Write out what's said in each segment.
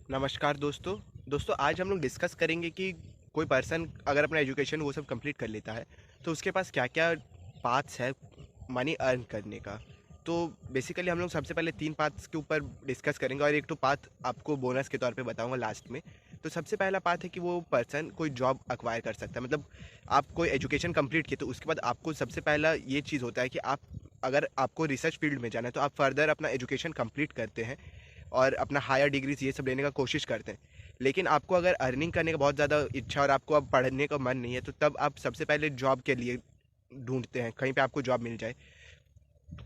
नमस्कार दोस्तों आज हम लोग डिस्कस करेंगे कि कोई पर्सन अगर अपना एजुकेशन वो सब कंप्लीट कर लेता है तो उसके पास क्या क्या पाथ्स है मनी अर्न करने का। तो बेसिकली हम लोग सबसे पहले 3 पाथ्स के ऊपर डिस्कस करेंगे और एक तो पाथ आपको बोनस के तौर पे बताऊंगा लास्ट में। तो सबसे पहला पाथ है कि वो पर्सन कोई जॉब अक्वायर कर सकता है, मतलब आप कोई एजुकेशन कंप्लीट किए तो उसके बाद आपको सबसे पहला ये चीज़ होता है कि आप अगर आपको रिसर्च फील्ड में जाना है तो आप फर्दर अपना एजुकेशन कंप्लीट करते हैं और अपना हायर डिग्रीज ये सब लेने का कोशिश करते हैं। लेकिन आपको अगर अर्निंग करने का बहुत ज़्यादा इच्छा और आपको अब पढ़ने का मन नहीं है तो तब आप सबसे पहले जॉब के लिए ढूंढते हैं, कहीं पे आपको जॉब मिल जाए।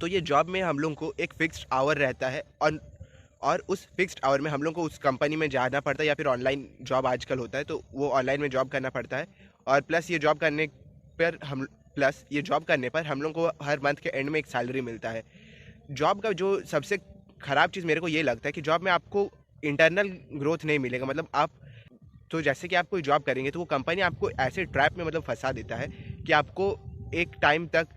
तो ये जॉब में हम लोग को एक फिक्स्ड आवर रहता है और उस फिक्स्ड आवर में हम लोग को उस कंपनी में जाना पड़ता है या फिर ऑनलाइन जॉब आजकल होता है तो वो ऑनलाइन में जॉब करना पड़ता है। और प्लस ये जॉब करने पर हम लोग को हर मंथ के एंड में एक सैलरी मिलता है। जॉब का जो सबसे ख़राब चीज़ मेरे को ये लगता है कि जॉब में आपको इंटरनल ग्रोथ नहीं मिलेगा, मतलब आप तो जैसे कि आप कोई जॉब करेंगे तो वो कंपनी आपको ऐसे ट्रैप में मतलब फंसा देता है कि आपको एक टाइम तक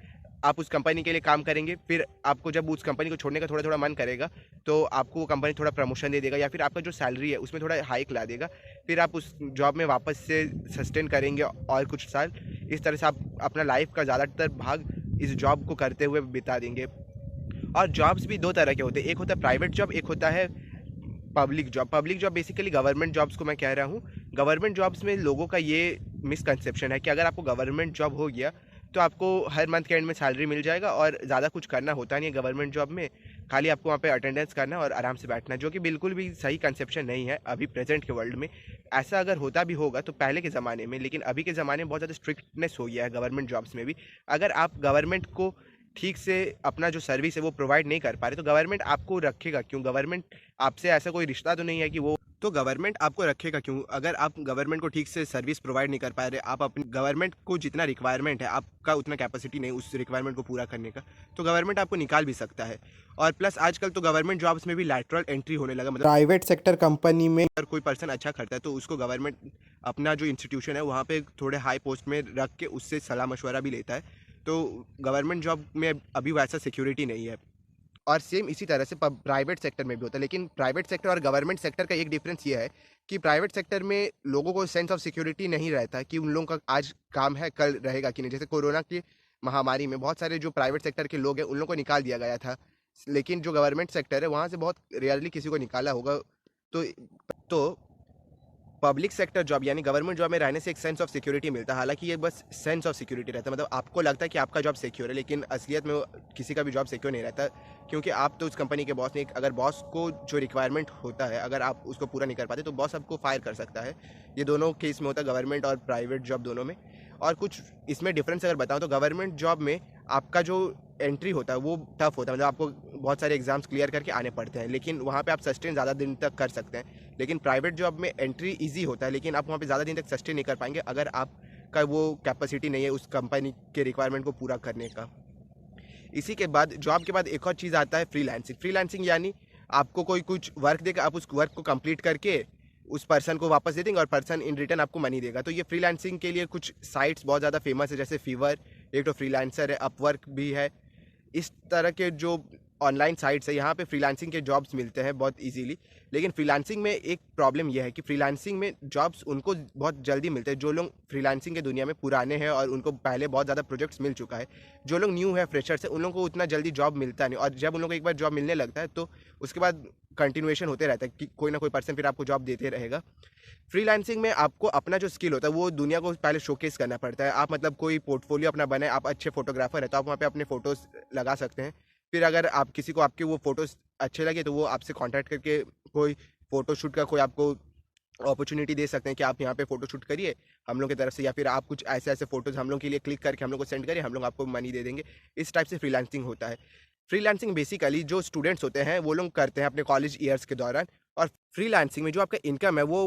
आप उस कंपनी के लिए काम करेंगे, फिर आपको जब उस कंपनी को छोड़ने का थोड़ा थोड़ा मन करेगा तो आपको वो कंपनी थोड़ा प्रमोशन दे देगा या फिर आपका जो सैलरी है उसमें थोड़ा हाइक ला देगा। फिर आप उस जॉब में वापस से सस्टेन करेंगे और कुछ साल इस तरह से आप अपना लाइफ का ज़्यादातर भाग इस जॉब को करते हुए बिता देंगे। और जॉब्स भी दो तरह के होते हैं, एक होता है प्राइवेट जॉब, एक होता है public job. Public job basically government jobs को मैं कह रहा हूँ। गवर्नमेंट जॉब्स में लोगों का ये मिसकंसेप्शन है कि अगर आपको गवर्नमेंट जॉब हो गया तो आपको हर मंथ के एंड में सैलरी मिल जाएगा और ज़्यादा कुछ करना होता नहीं है गवर्नमेंट जॉब में, खाली आपको वहाँ पे अटेंडेंस करना और आराम से बैठना, जो कि बिल्कुल भी सही कंसेप्शन नहीं है अभी प्रेजेंट के वर्ल्ड में। ऐसा अगर होता भी होगा तो पहले के ज़माने में, लेकिन अभी के ज़माने में बहुत ज़्यादा स्ट्रिक्टनेस हो गया है गवर्नमेंट जॉब्स में भी। अगर आप गवर्नमेंट को ठीक से अपना जो सर्विस है वो प्रोवाइड नहीं कर पा रहे तो गवर्नमेंट आपको रखेगा क्यों? गवर्नमेंट आपसे ऐसा कोई रिश्ता तो नहीं है कि वो तो गवर्नमेंट आपको रखेगा क्यों अगर आप गवर्नमेंट को ठीक से सर्विस प्रोवाइड नहीं कर पा रहे। आप अपनी गवर्नमेंट को जितना रिक्वायरमेंट है आपका उतना कैपेसिटी नहीं उस रिक्वायरमेंट को पूरा करने का, तो गवर्नमेंट आपको निकाल भी सकता है। और प्लस आजकल तो गवर्नमेंट जॉब्स में भी लैटरल एंट्री होने लगा, मतलब प्राइवेट सेक्टर कंपनी में अगर कोई पर्सन अच्छा करता है तो उसको गवर्नमेंट अपना जो इंस्टीट्यूशन है वहाँ पे थोड़े हाई पोस्ट में रख के उससे सलाह मशवरा भी लेता है। तो गवर्नमेंट जॉब में अभी वैसा सिक्योरिटी नहीं है। और सेम इसी तरह से प्राइवेट सेक्टर में भी होता है, लेकिन प्राइवेट सेक्टर और गवर्नमेंट सेक्टर का एक डिफरेंस ये है कि प्राइवेट सेक्टर में लोगों को सेंस ऑफ सिक्योरिटी नहीं रहता कि उन लोगों का आज काम है कल रहेगा कि नहीं। जैसे कोरोना की महामारी में बहुत सारे जो प्राइवेट सेक्टर के लोग हैं उन लोगों को निकाल दिया गया था, लेकिन जो गवर्नमेंट सेक्टर है वहाँ से बहुत रेयरली किसी को निकाला होगा। तो पब्लिक सेक्टर जॉब यानी गवर्नमेंट जॉब में रहने से एक सेंस ऑफ सिक्योरिटी मिलता है। हालांकि ये बस सेंस ऑफ सिक्योरिटी रहता है, मतलब आपको लगता है कि आपका जॉब सिक्योर है, लेकिन असलियत में किसी का भी जॉब सिक्योर नहीं रहता, क्योंकि आप तो उस कंपनी के बॉस नहीं। अगर बॉस को जो रिक्वायरमेंट होता है अगर आप उसको पूरा नहीं कर पाते तो बॉस आपको फायर कर सकता है। ये दोनों केस में होता है, गवर्नमेंट और प्राइवेट जॉब दोनों में। और कुछ इसमें डिफरेंस अगर बताऊँ तो गवर्नमेंट जॉब में आपका जो एंट्री होता है वो टफ होता है, मतलब आपको बहुत सारे एग्जाम्स क्लियर करके आने पड़ते हैं, लेकिन वहाँ पे आप सस्टेन ज़्यादा दिन तक कर सकते हैं। लेकिन प्राइवेट जॉब में एंट्री इजी होता है लेकिन आप वहाँ पे ज़्यादा दिन तक सस्टेन नहीं कर पाएंगे अगर आपका वो कैपेसिटी नहीं है उस कंपनी के रिक्वायरमेंट को पूरा करने का। इसी के बाद जॉब के बाद एक और चीज़ आता है फ्रीलांसिंग। फ्रीलांसिंग यानी आपको कोई कुछ वर्क देगा, आप उस वर्क को कंप्लीट करके उस पर्सन को वापस दे देंगे और पर्सन इन रिटर्न आपको मनी देगा। तो ये फ्रीलांसिंग के लिए कुछ साइट्स बहुत ज़्यादा फेमस है, जैसे फीवर, एक तो फ्रीलांसर है, अपवर्क भी है। इस तरह के जो ऑनलाइन साइट्स है यहाँ पे फ्रीलांसिंग के जॉब्स मिलते हैं बहुत इजीली। लेकिन फ्रीलांसिंग में एक प्रॉब्लम यह है कि फ्रीलांसिंग में जॉब्स उनको बहुत जल्दी मिलते हैं जो लोग फ्रीलांसिंग के दुनिया में पुराने हैं और उनको पहले बहुत ज़्यादा प्रोजेक्ट्स मिल चुका है। जो लोग न्यू है, फ्रेशर्स है, उन लोगों को उतना जल्दी जॉब मिलता नहीं, और जब उन लोगों को एक बार जॉब मिलने लगता है तो उसके बाद कंटिन्यूएशन होते रहता है कि कोई ना कोई पर्सन फिर आपको जॉब देते रहेगा। फ्रीलांसिंग में आपको अपना जो स्किल होता है वो दुनिया को पहले शोकेस करना पड़ता है। आप मतलब कोई पोर्टफोलियो अपना बनाए, आप अच्छे फोटोग्राफर है तो आप वहाँ पे अपने फ़ोटोज़ लगा सकते हैं। फिर अगर आप किसी को आपके वो फ़ोटोज़ अच्छे लगे तो वो आपसे कॉन्टैक्ट करके कोई फ़ोटोशूट का कोई आपको अपॉर्चुनिटी दे सकते हैं कि आप यहाँ पे फ़ोटोशूट करिए हम लोग की तरफ से, या फिर आप कुछ ऐसे ऐसे फ़ोटोज़ हम लोग के लिए क्लिक करके हम लोग को सेंड करिए, हम लोग आपको मनी दे देंगे। इस टाइप से फ्रीलांसिंग होता है। फ्रीलांसिंग बेसिकली जो स्टूडेंट्स होते हैं वो लोग करते हैं अपने कॉलेज ईयर्स के दौरान। और फ्रीलांसिंग में जो आपका इनकम है वो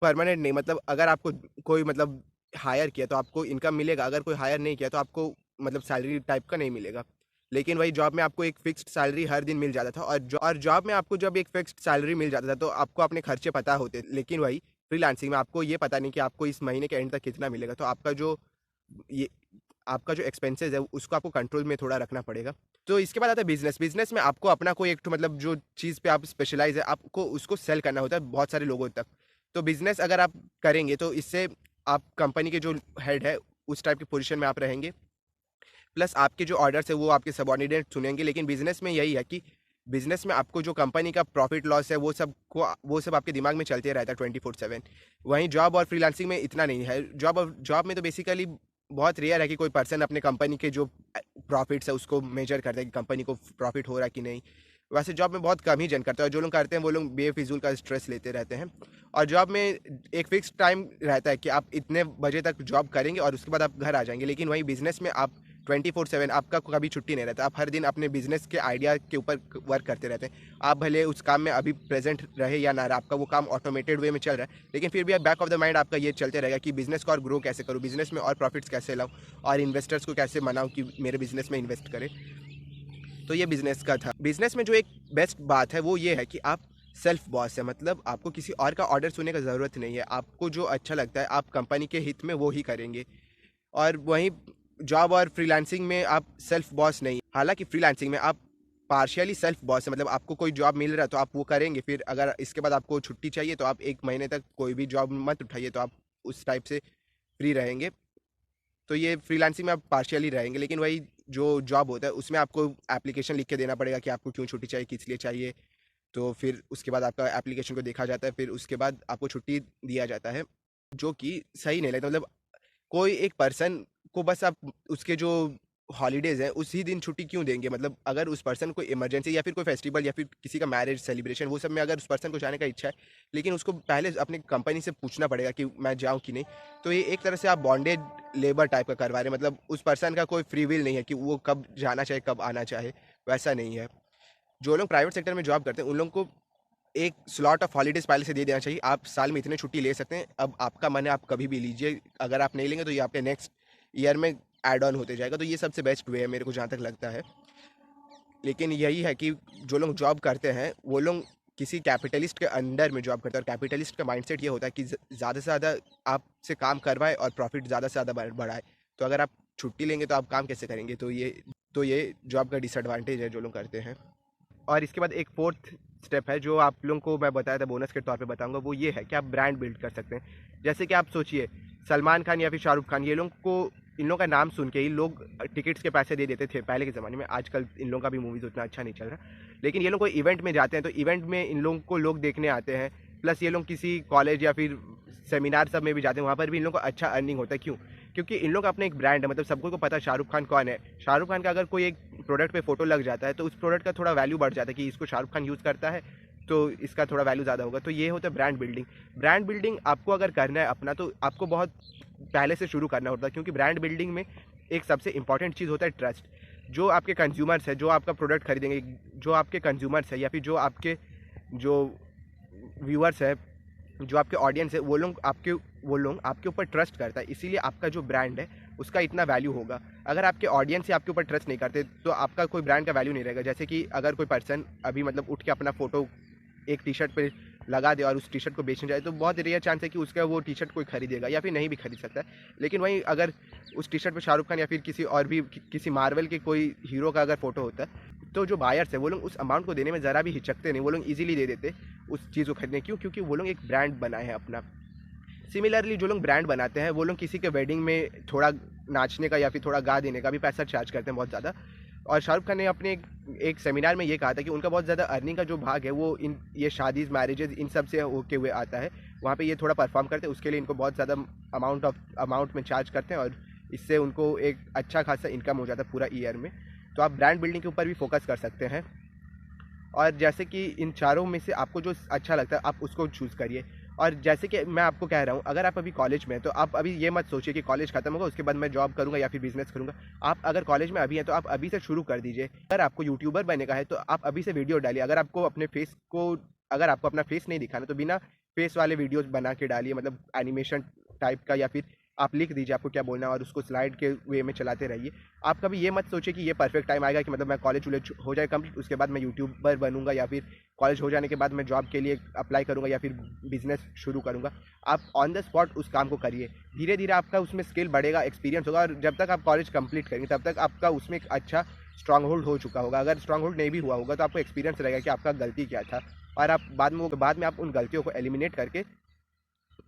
परमानेंट नहीं, मतलब अगर आपको कोई मतलब हायर किया तो आपको इनकम मिलेगा, अगर कोई हायर नहीं किया तो आपको मतलब सैलरी टाइप का नहीं मिलेगा। लेकिन वही जॉब में आपको एक फिक्स्ड सैलरी हर दिन मिल जाता था, और जॉब में आपको जब एक फिक्स्ड सैलरी मिल जाता था तो आपको अपने खर्चे पता होते, लेकिन वही फ्रीलांसिंग में आपको ये पता नहीं कि आपको इस महीने के एंड तक कितना मिलेगा। तो ये आपका जो एक्सपेंसेस है उसको आपको कंट्रोल में थोड़ा रखना पड़ेगा। तो इसके बाद आता है बिजनेस। बिजनेस में आपको अपना कोई एक मतलब जो चीज़ पे आप स्पेशलाइज है, आपको उसको सेल करना होता है बहुत सारे लोगों तक। तो बिजनेस अगर आप करेंगे तो इससे आप कंपनी के जो हेड है उस टाइप की पोजीशन में आप रहेंगे, प्लस आपके जो ऑर्डर्स है वो आपके सबऑर्डिनेट सुनेंगे। लेकिन बिजनेस में यही है कि बिजनेस में आपको जो कंपनी का प्रॉफिट लॉस है वो सब आपके दिमाग में चलते रहता है 24/7। वहीं जॉब और फ्रीलांसिंग में इतना नहीं है। जॉब में तो बेसिकली बहुत रेयर है कि कोई पर्सन अपने कंपनी के जो प्रॉफिट्स है उसको मेजर करता है कि कंपनी को प्रॉफिट हो रहा है कि नहीं। वैसे जॉब में बहुत कम ही जन करता है, और जो लोग करते हैं वो लोग बेफिजूल का स्ट्रेस लेते रहते हैं। और जॉब में एक फिक्स टाइम रहता है कि आप इतने बजे तक जॉब करेंगे और उसके बाद आप घर आ जाएंगे। लेकिन वहीं बिजनेस में आप 24/7 आपका कभी छुट्टी नहीं रहता। आप हर दिन अपने बिजनेस के आइडिया के ऊपर वर्क करते रहते हैं। आप भले उस काम में अभी प्रेजेंट रहे या ना रहे, आपका वो काम ऑटोमेटेड वे में चल रहा है, लेकिन फिर भी बैक ऑफ द माइंड आपका ये चलते रहेगा कि बिजनेस को और ग्रो कैसे करूँ, बिजनेस में और प्रॉफिट्स कैसे लाऊं, और इन्वेस्टर्स को कैसे मनाऊं कि मेरे बिजनेस में इन्वेस्ट करें। तो ये बिजनेस का था। बिजनेस में जो एक बेस्ट बात है वो ये है कि आप सेल्फ बॉस है, मतलब आपको किसी और का ऑर्डर सुनने का ज़रूरत नहीं है। आपको जो अच्छा लगता है आप कंपनी के हित में वो ही करेंगे। और वहीं जॉब और फ्रीलांसिंग में आप सेल्फ बॉस नहीं। हालांकि फ्रीलांसिंग में आप पार्शियली सेल्फ बॉस है, मतलब आपको कोई जॉब मिल रहा है तो आप वो करेंगे, फिर अगर इसके बाद आपको छुट्टी चाहिए तो आप 1 महीने तक कोई भी जॉब मत उठाइए, तो आप उस टाइप से फ्री रहेंगे। तो ये फ्रीलांसिंग में आप पार्शियली रहेंगे। लेकिन वही जो जॉब होता है उसमें आपको एप्लीकेशन लिख के देना पड़ेगा कि आपको क्यों छुट्टी चाहिए, किस लिए चाहिए। तो फिर उसके बाद आपका एप्लीकेशन को देखा जाता है, फिर उसके बाद आपको छुट्टी दिया जाता है, जो कि सही नहीं लगता। मतलब कोई एक पर्सन को बस आप उसके जो हॉलीडेज़ हैं उसी दिन छुट्टी क्यों देंगे? मतलब अगर उस पर्सन को इमरजेंसी या फिर कोई फेस्टिवल या फिर किसी का मैरिज सेलिब्रेशन वो सब में अगर उस पर्सन को जाने का इच्छा है, लेकिन उसको पहले अपनी कंपनी से पूछना पड़ेगा कि मैं जाऊँ कि नहीं। तो ये एक तरह से आप बॉन्डेड लेबर टाइप का करवा रहे हैं, मतलब उस पर्सन का कोई फ्री विल नहीं है कि वो कब जाना चाहे, कब आना चाहे, वैसा नहीं है। जो लोग प्राइवेट सेक्टर में जॉब करते हैं उन लोगों को एक स्लॉट ऑफ हॉलीडेज पहले से दे देना चाहिए। आप साल में इतने छुट्टी ले सकते हैं, अब आपका मन है आप कभी भी लीजिए। अगर आप नहीं लेंगे तो ये आपके नेक्स्ट ईयर में ऐड ऑन होते जाएगा। तो ये सबसे बेस्ट वे है मेरे को जहाँ तक लगता है। लेकिन यही है कि जो लोग जॉब करते हैं वो लोग किसी कैपिटलिस्ट के अंडर में जॉब करते हैं, और कैपिटलिस्ट का माइंडसेट ये होता है कि ज़्यादा से ज़्यादा आपसे काम करवाए और प्रॉफिट ज़्यादा से ज़्यादा बढ़ाए। तो अगर आप छुट्टी लेंगे तो आप काम कैसे करेंगे? तो ये जॉब का डिसएडवांटेज है जो लोग करते हैं। और इसके बाद एक फोर्थ स्टेप है जो आप लोगों को मैं बताया था, बोनस के तौर पे बताऊंगा। वो ये है कि आप ब्रांड बिल्ड कर सकते हैं। जैसे कि आप सोचिए सलमान खान या फिर शाहरुख खान, ये लोग को इन लोगों का नाम सुन के ही लोग टिकट्स के पैसे दे देते थे पहले के ज़माने में। आजकल इन लोगों का भी मूवीज़ उतना अच्छा नहीं चल रहा, लेकिन ये लोग कोई इवेंट में जाते हैं तो इवेंट में इन लोगों को लोग देखने आते हैं। प्लस ये लोग किसी कॉलेज या फिर सेमिनार सब में भी जाते हैं, वहाँ पर भी इन लोगों को अच्छा अर्निंग होता है। क्यों? क्योंकि इन लोग का अपना एक ब्रांड है, मतलब सबको को पता है शाहरुख खान कौन है। शाहरुख खान का अगर कोई एक प्रोडक्ट पे फोटो लग जाता है तो उस प्रोडक्ट का थोड़ा वैल्यू बढ़ जाता है कि इसको शाहरुख खान यूज़ करता है तो इसका थोड़ा वैल्यू ज़्यादा होगा। तो ये होता है ब्रांड बिल्डिंग। ब्रांड बिल्डिंग आपको अगर करना है अपना तो आपको बहुत पहले से शुरू करना होता है, क्योंकि ब्रांड बिल्डिंग में एक सबसे इंपॉर्टेंट चीज़ होता है ट्रस्ट। जो आपके कंज्यूमर्स है, जो आपका प्रोडक्ट खरीदेंगे, जो आपके कंज्यूमर्स है या फिर जो आपके जो व्यूअर्स है, जो आपके ऑडियंस है, वो लोग आपके ऊपर ट्रस्ट करता है, इसीलिए आपका जो ब्रांड है उसका इतना वैल्यू होगा। अगर आपके ऑडियंस ही आपके ऊपर ट्रस्ट नहीं करते तो आपका कोई ब्रांड का वैल्यू नहीं रहेगा। जैसे कि अगर कोई पर्सन अभी मतलब उठ के अपना फ़ोटो एक टी शर्ट पे लगा दे और उस टी शर्ट को बेचने जाए तो बहुत रेयर चांस है कि उसका वो टी शर्ट कोई खरीदेगा या फिर नहीं भी खरीद सकता है। लेकिन वहीं अगर उस टी शर्ट पे शाहरुख खान या फिर किसी और भी किसी मार्वल के कोई हीरो का अगर फोटो होता है तो जो बायर्स है वो लोग उस अमाउंट को देने में ज़रा भी हिचकते नहीं, वो लोग ईजिली दे देते उस चीज़ को खरीदने। क्यों? क्योंकि वो लोग एक ब्रांड बनाए हैं अपना। सिमिलरली जो लोग ब्रांड बनाते हैं वो लोग किसी के वेडिंग में थोड़ा नाचने का या फिर थोड़ा गा देने का भी पैसा चार्ज करते हैं बहुत ज़्यादा। और शाहरुख खान ने अपने एक सेमिनार में ये कहा था कि उनका बहुत ज़्यादा अर्निंग का जो भाग है वो ये शादीज़, मैरिजेज, इन सब से होके हुए आता है। वहाँ पे ये थोड़ा परफॉर्म करते हैं, उसके लिए इनको बहुत ज़्यादा अमाउंट में चार्ज करते हैं और इससे उनको एक अच्छा खासा इनकम हो जाता है पूरा ईयर में। तो आप ब्रांड बिल्डिंग के ऊपर भी फोकस कर सकते हैं। और जैसे कि इन चारों में से आपको जो अच्छा लगता है आप उसको चूज़ करिए। और जैसे कि मैं आपको कह रहा हूँ, अगर आप अभी कॉलेज में हैं तो आप अभी ये मत सोचिए कि कॉलेज खत्म होगा उसके बाद मैं जॉब करूँगा या फिर बिजनेस करूँगा। आप अगर कॉलेज में अभी हैं तो आप अभी से शुरू कर दीजिए। अगर आपको यूट्यूबर बनने का है तो आप अभी से वीडियो डालिए। अगर आपको अपना फेस नहीं दिखाना तो बिना फेस वाले वीडियोज बना के डालिए, मतलब एनिमेशन टाइप का, या फिर आप लिख दीजिए आपको क्या बोलना है और उसको स्लाइड के वे में चलाते रहिए। आप कभी ये मत सोचिए कि ये परफेक्ट टाइम आएगा कि मतलब मैं कॉलेज हो जाए कंप्लीट उसके बाद मैं यूट्यूबर बनूंगा या फिर कॉलेज हो जाने के बाद मैं जॉब के लिए अप्लाई करूंगा या फिर बिजनेस शुरू करूंगा। आप ऑन द स्पॉट उस काम को करिए, धीरे धीरे आपका उसमें स्किल बढ़ेगा, एक्सपीरियंस होगा, और जब तक आप कॉलेज कंप्लीट करेंगे तब तक आपका उसमें एक अच्छा स्ट्रांग होल्ड हो चुका होगा। अगर स्ट्रांग होल्ड नहीं भी हुआ होगा तो आपको एक्सपीरियंस रहेगा कि आपका गलती क्या था, और आप बाद में आप उन गलतियों को एलिमिनेट करके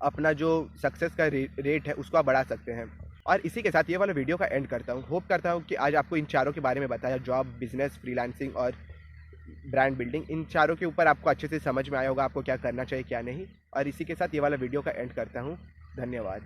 अपना जो सक्सेस का रेट है उसको आप बढ़ा सकते हैं। और इसी के साथ ये वाला वीडियो का एंड करता हूँ। होप करता हूँ कि आज आपको इन चारों के बारे में बताया, जॉब, बिजनेस, फ्रीलांसिंग और ब्रांड बिल्डिंग, इन चारों के ऊपर आपको अच्छे से समझ में आया होगा आपको क्या करना चाहिए क्या नहीं। और इसी के साथ ये वाला वीडियो का एंड करता हूँ। धन्यवाद।